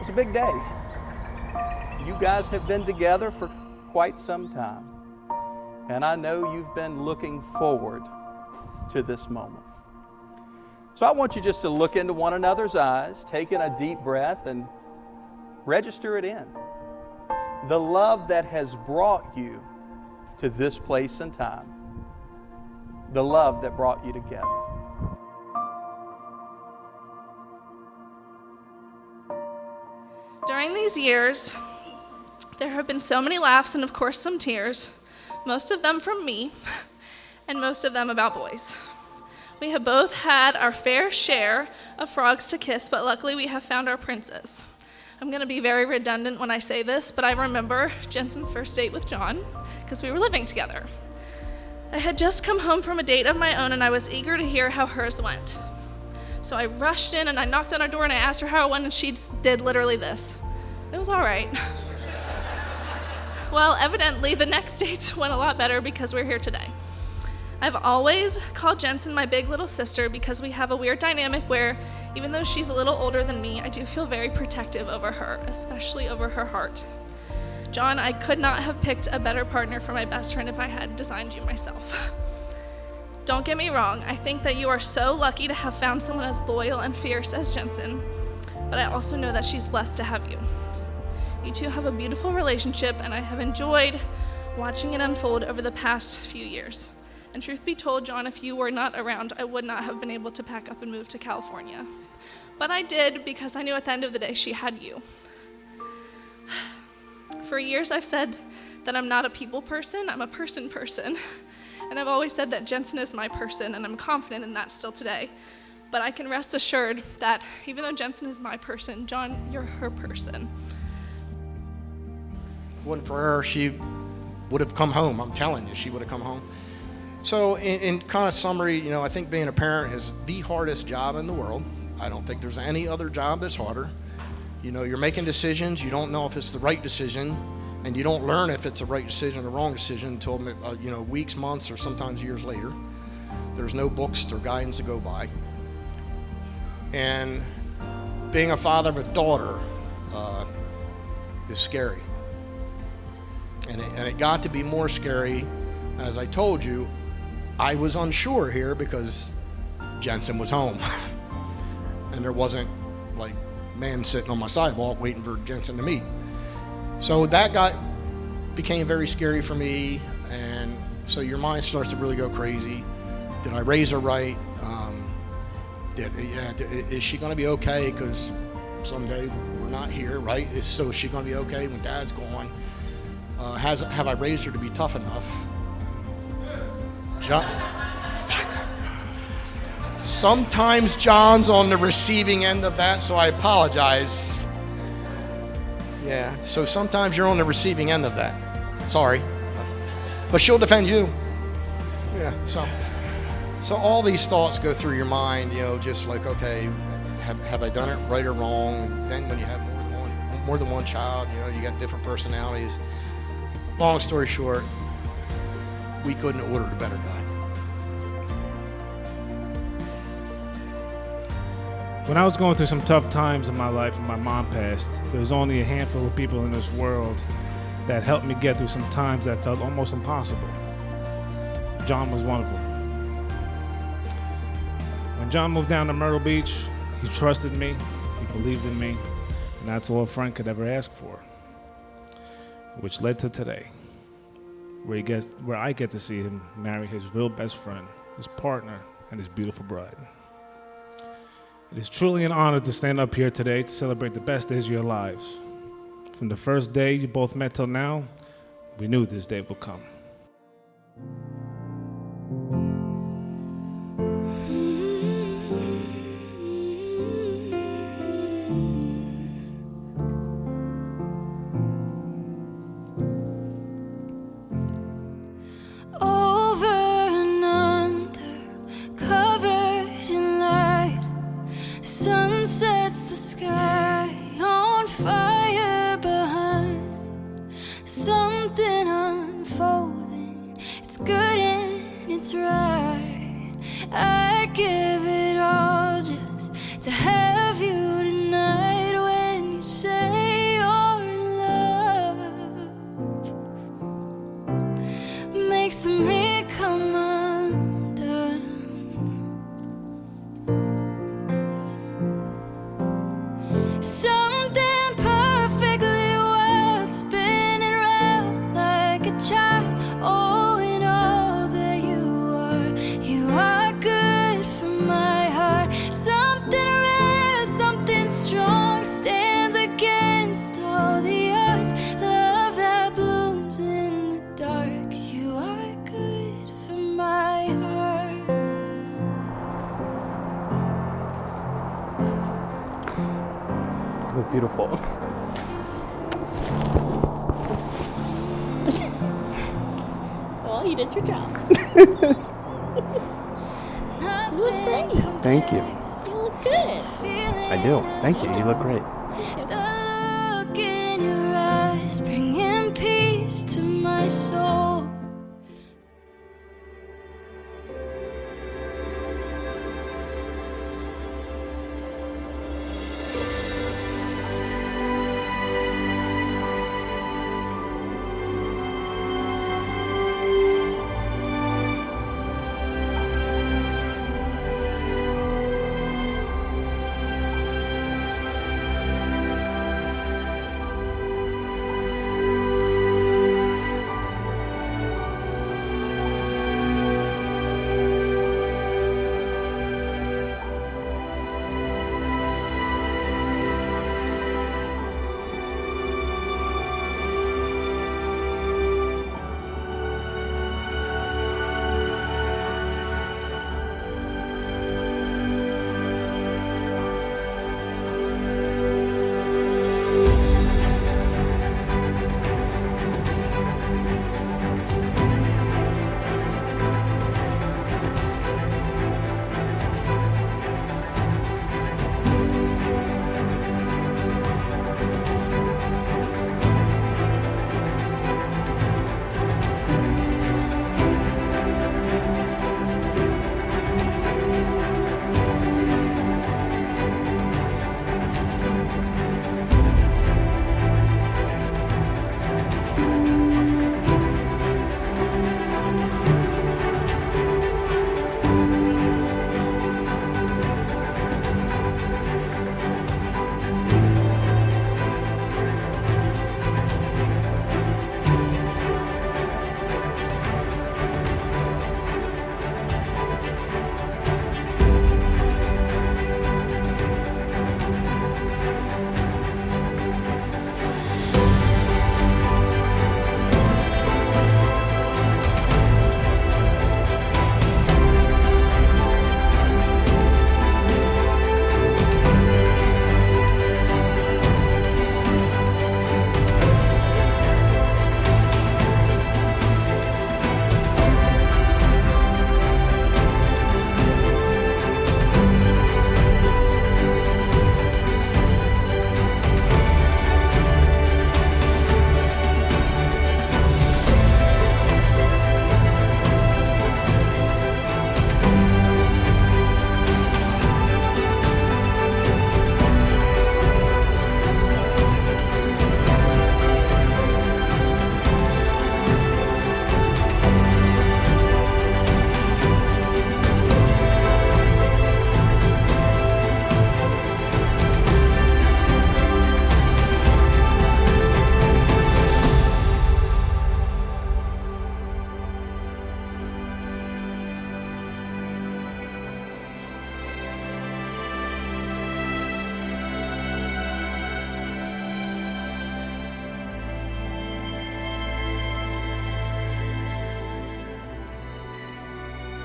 It's a big day. You guys have been together for quite some time, and I know you've been looking forward to this moment. So I want you just to look into one another's eyes, take in a deep breath, and register it in. The love that has brought you to this place and time. The love that brought you together. During these years, there have been so many laughs and of course some tears, most of them from me, and most of them about boys. We have both had our fair share of frogs to kiss, but luckily we have found our princes. I'm going to be very redundant when I say this, but I remember Jensen's first date with John because we were living together. I had just come home from a date of my own and I was eager to hear how hers went. So I rushed in and I knocked on her door and I asked her how it went, and she did literally this. It was all right. Well, evidently the next dates went a lot better because we're here today. I've always called Jensen my big little sister because we have a weird dynamic where even though she's a little older than me, I do feel very protective over her, especially over her heart. John, I could not have picked a better partner for my best friend if I had designed you myself. Don't get me wrong, I think that you are so lucky to have found someone as loyal and fierce as Jensen, but I also know that she's blessed to have you. You two have a beautiful relationship, and I have enjoyed watching it unfold over the past few years. And truth be told, John, if you were not around, I would not have been able to pack up and move to California. But I did because I knew at the end of the day she had you. For years I've said that I'm not a people person, I'm a person. And I've always said that Jensen is my person, and I'm confident in that still today. But I can rest assured that even though Jensen is my person, John, you're her person. If it wasn't for her, she would have come home. I'm telling you, she would have come home. So in kind of summary, I think being a parent is the hardest job in the world. I don't think there's any other job that's harder. You're making decisions. You don't know if it's the right decision, and you don't learn if it's the right decision or the wrong decision until, weeks, months, or sometimes years later. There's no books or guidance to go by. And being a father of a daughter is scary. And it got to be more scary, as I told you. I was unsure here because Jensen was home. And there wasn't like man sitting on my sidewalk waiting for Jensen to meet. So that became very scary for me, and so your mind starts to really go crazy. Did I raise her right? Is she going to be okay? Because someday we're not here, right? So is she going to be okay when Dad's gone? Have I raised her to be tough enough? Sometimes John's on the receiving end of that, so I apologize. Yeah, so sometimes you're on the receiving end of that. Sorry. But she'll defend you. Yeah, so all these thoughts go through your mind, just like, okay, have I done it right or wrong? Then when you have more than one child, you got different personalities. Long story short, we couldn't have ordered a better guy. When I was going through some tough times in my life and my mom passed, there was only a handful of people in this world that helped me get through some times that felt almost impossible. John was one of them. When John moved down to Myrtle Beach, he trusted me, he believed in me, and that's all a friend could ever ask for. Which led to today, where I get to see him marry his real best friend, his partner, and his beautiful bride. It is truly an honor to stand up here today to celebrate the best days of your lives. From the first day you both met till now, we knew this day would come. I give it all just to have you tonight. When you say look beautiful. Well, you did your job. You look great. Thank you. You look good. I do. Thank you. You look great. The look in your eyes bringing peace to my soul.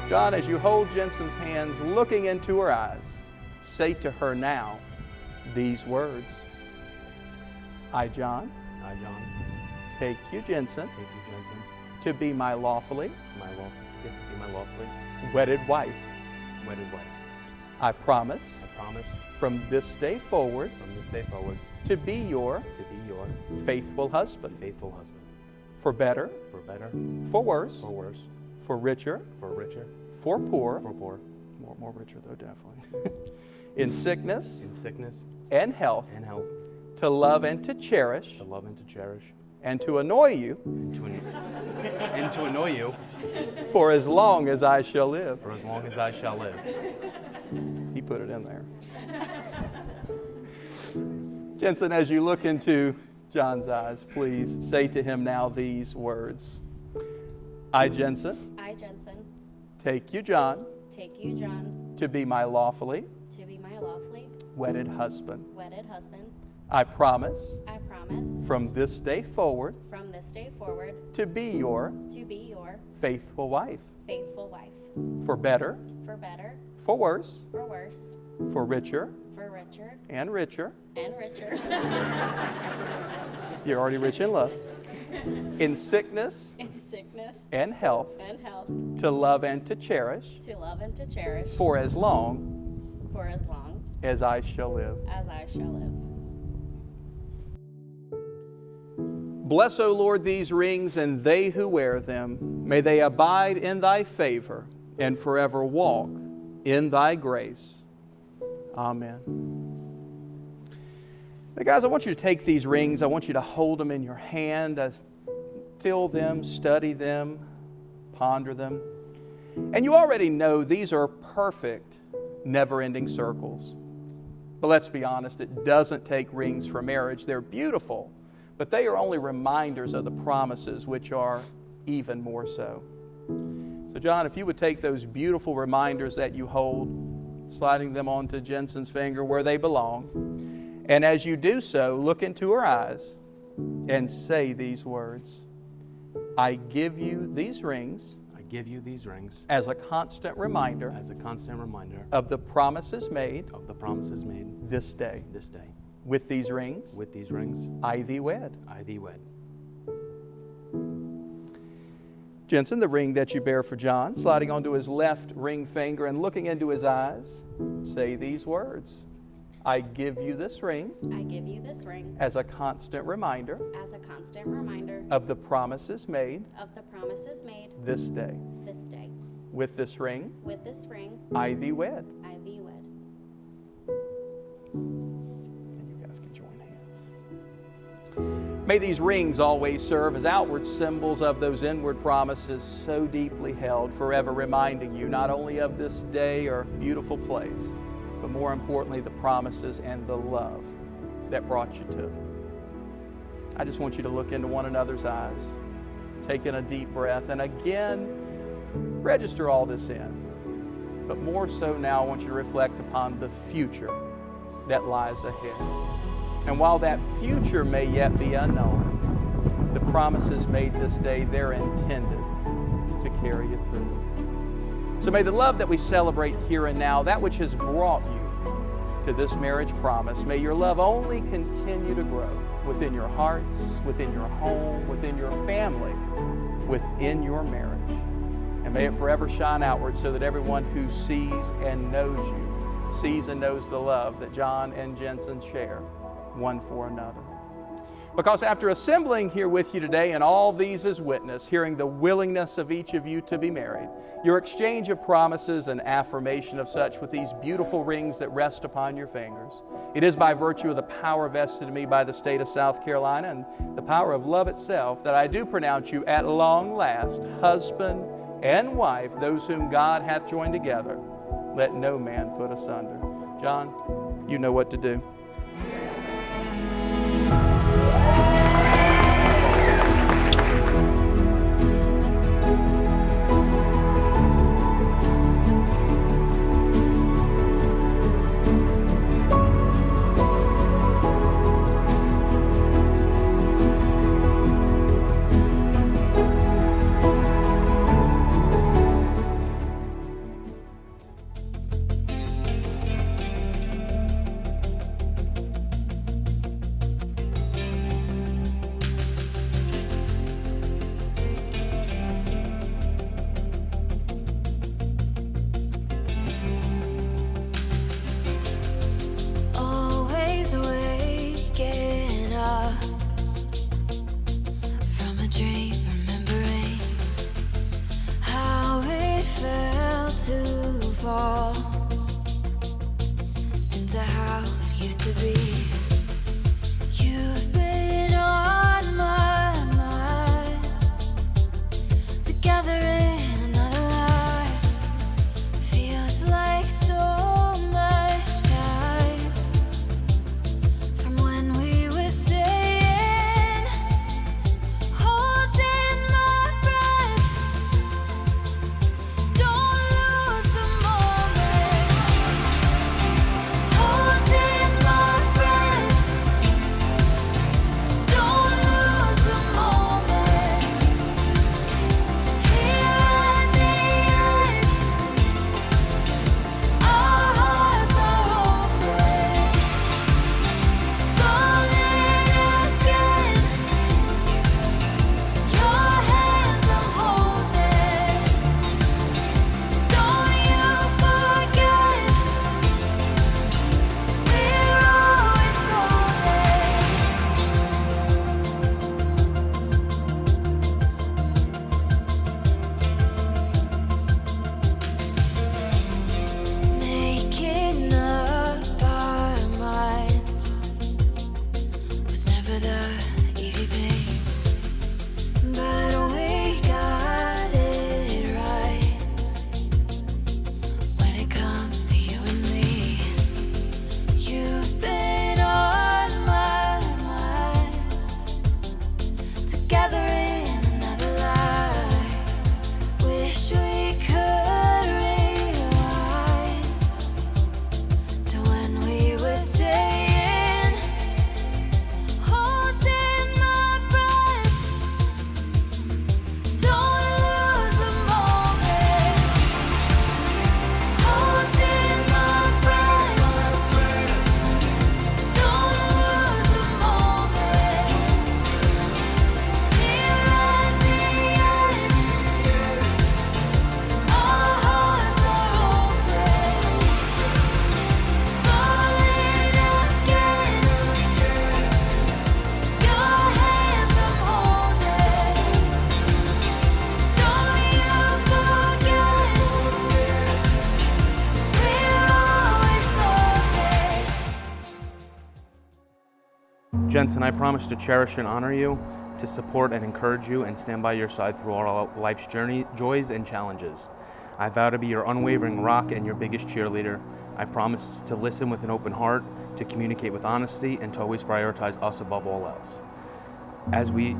John, as you hold Jensen's hands, looking into her eyes, say to her now these words. I, John, take you, Jensen, to be my lawfully wedded wife. I promise from this day forward to be your faithful husband. For better, for worse, for richer, for poor, more richer though, definitely. In sickness and health, to love and to cherish, and to annoy you, for as long as I shall live. He put it in there. Jensen, as you look into John's eyes, please say to him now these words. I, Jensen, take you, John, to be my lawfully wedded husband. I promise from this day forward to be your faithful wife. For better, for worse, for richer, for richer and richer. and richer You're already rich in love. In sickness in sickness and health, and health, to love and to cherish, to love and to cherish for as long for as long as I shall live. as I shall live. Bless, O Lord, these rings and they who wear them. May they abide in thy favor and forever walk in thy grace. Amen. Now, guys, I want you to take these rings. I want you to hold them in your hand. Feel them, study them, ponder them. And you already know these are perfect, never-ending circles. But let's be honest, it doesn't take rings for marriage. They're beautiful, but they are only reminders of the promises, which are even more so. So, John, if you would take those beautiful reminders that you hold, sliding them onto Jensen's finger where they belong, and as you do so, look into her eyes and say these words. I give you these rings. I give you these rings As a constant reminder. as a constant reminder Of the promises made. of the promises made This day. this day. With these rings. With these rings, I thee wed. I thee wed. Jensen, the ring that you bear for John, sliding onto his left ring finger and looking into his eyes, say these words. I give you this ring. I give you this ring As a constant reminder. as a constant reminder Of the promises made. of the promises made This day. this day. With this ring. With this ring, I thee wed. I thee wed. And you guys can join hands. May these rings always serve as outward symbols of those inward promises so deeply held, forever reminding you not only of this day or beautiful place, but more importantly, the promises and the love that brought you to them. I just want you to look into one another's eyes, take in a deep breath, and again, register all this in. But more so now, I want you to reflect upon the future that lies ahead. And while that future may yet be unknown, the promises made this day, they're intended to carry you through. So may the love that we celebrate here and now, that which has brought you to this marriage promise, may your love only continue to grow within your hearts, within your home, within your family, within your marriage. And may it forever shine outward so that everyone who sees and knows you sees and knows the love that John and Jensen share one for another. Because after assembling here with you today, and all these as witness, hearing the willingness of each of you to be married, your exchange of promises and affirmation of such with these beautiful rings that rest upon your fingers, it is by virtue of the power vested in me by the state of South Carolina and the power of love itself that I do pronounce you at long last husband and wife, those whom God hath joined together. Let no man put asunder. John, you know what to do. Always waking up from a dream, remembering how it felt to fall into how it used to be. You've been on my mind, together in another life. Feels like so much time from when we were saying, holding my breath. Don't lose the moment. Holding my breath. Jensen, I promise to cherish and honor you, to support and encourage you, and stand by your side through all life's journey, joys, and challenges. I vow to be your unwavering rock and your biggest cheerleader. I promise to listen with an open heart, to communicate with honesty, and to always prioritize us above all else. As we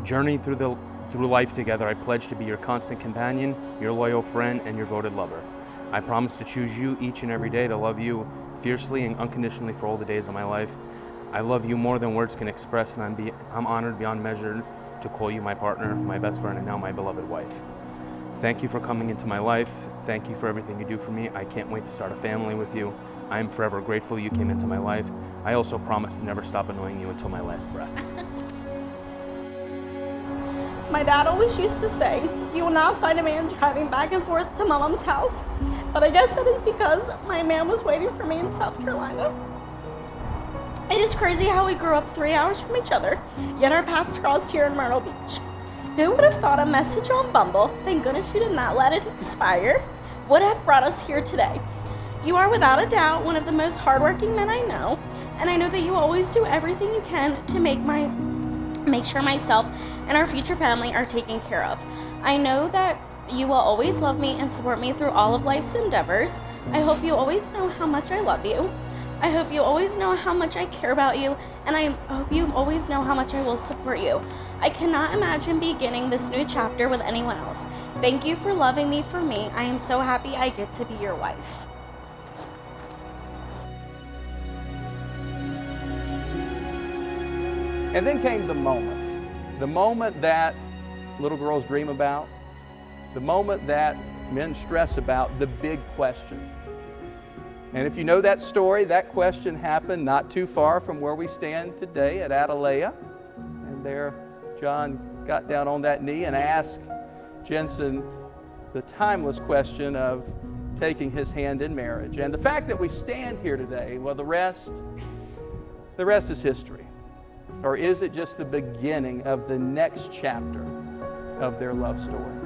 journey through life together, I pledge to be your constant companion, your loyal friend, and your voted lover. I promise to choose you each and every day, to love you fiercely and unconditionally for all the days of my life. I love you more than words can express, and I'm honored beyond measure to call you my partner, my best friend, and now my beloved wife. Thank you for coming into my life. Thank you for everything you do for me. I can't wait to start a family with you. I am forever grateful you came into my life. I also promise to never stop annoying you until my last breath. My dad always used to say, you will not find a man driving back and forth to my mom's house. But I guess that is because my man was waiting for me in South Carolina. It is crazy how we grew up 3 hours from each other, yet our paths crossed here in Myrtle Beach. Who would have thought a message on Bumble, thank goodness you did not let it expire, would have brought us here today. You are without a doubt one of the most hardworking men I know, and I know that you always do everything you can to make sure myself and our future family are taken care of. I know that you will always love me and support me through all of life's endeavors. I hope you always know how much I love you. I hope you always know how much I care about you, and I hope you always know how much I will support you. I cannot imagine beginning this new chapter with anyone else. Thank you for loving me for me. I am so happy I get to be your wife. And then came the moment that little girls dream about, the moment that men stress about, the big question. And if you know that story, that question happened not too far from where we stand today at Atalaya. And there, John got down on that knee and asked Jensen the timeless question of taking his hand in marriage. And the fact that we stand here today, well, the rest is history. Or is it just the beginning of the next chapter of their love story?